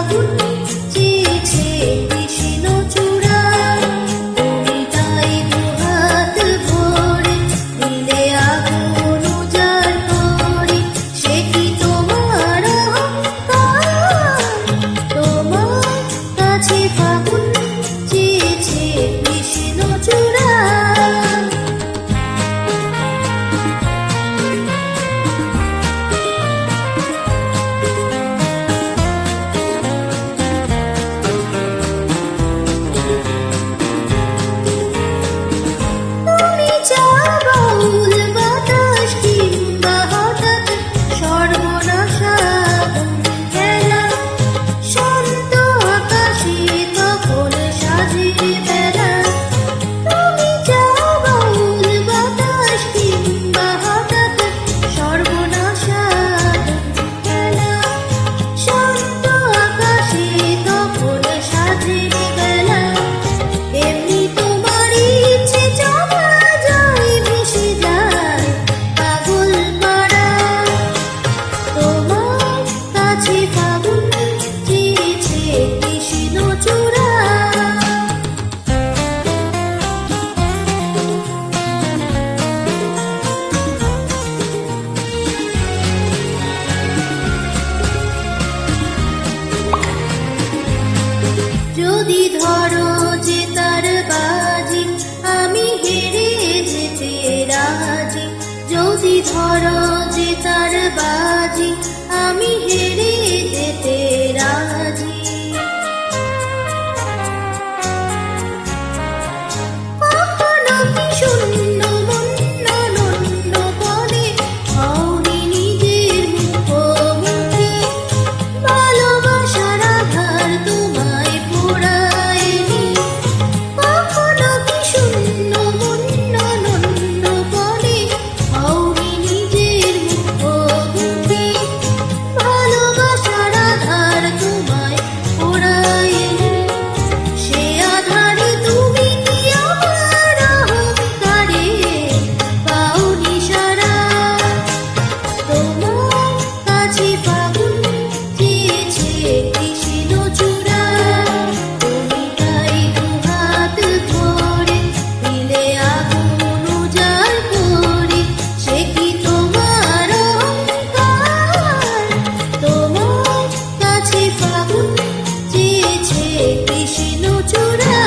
ফাগুন চেয়েছে কৃষ্ণ চূড়া, তুমি তাই দুহাত ভরে দিলে আগুন উজাড় করে। সে কি তোমার অহংকার? তোমার কাছে ফাগুন চেয়েছে কৃষ্ণ চূড়া। তুমি চাও বাউল বাতাস কিংবা হঠাৎ সর্বনাশা খেলা, শান্ত আকাশে তখন সাজে বেলা। তুমি চাও বাউল বাতাস কিংবা হঠাৎ সর্বনাশা খেলা, শান্ত আকাশে তখন সাজে বেলা। এমনি তোমার ইচ্ছে জমা যায়, ভেসে যায় পাগল পাড়া। তোমার কাছে ফাগুন চেয়েছে কৃষ্ণ চূড়া। যদি ধরো যে তার বাজি, আমি হেরে যেতে রাজি। যদি ধরো যে তার বাজি, আমি হেরে যেতে রাজি। কখনো কি শূন্য মন্য নন্য পদে হওনি নিজের মুখোমুখি? ভালোবাসার আধার তোমায় পোড়ায়নি। কখনো কি শূন্য মন্য নন্য পদে হওনি নিজের মুখোমুখি? ভালোবাসার আধার তোমায় পোড়ায়নি। সে আধারে তুমি কি আমার অহংকারে পাওনি সারা? তোমার কাছে ফাগুন চেয়েছে কৃষ্ণ চূড়া, তুমি তাই দুহাত ভরে দিলে আগুন উজাড় করে। সে কি তোমার অহংকার? তোমার কাছে ফাগুন চেয়েছে কৃষ্ণ চূড়া।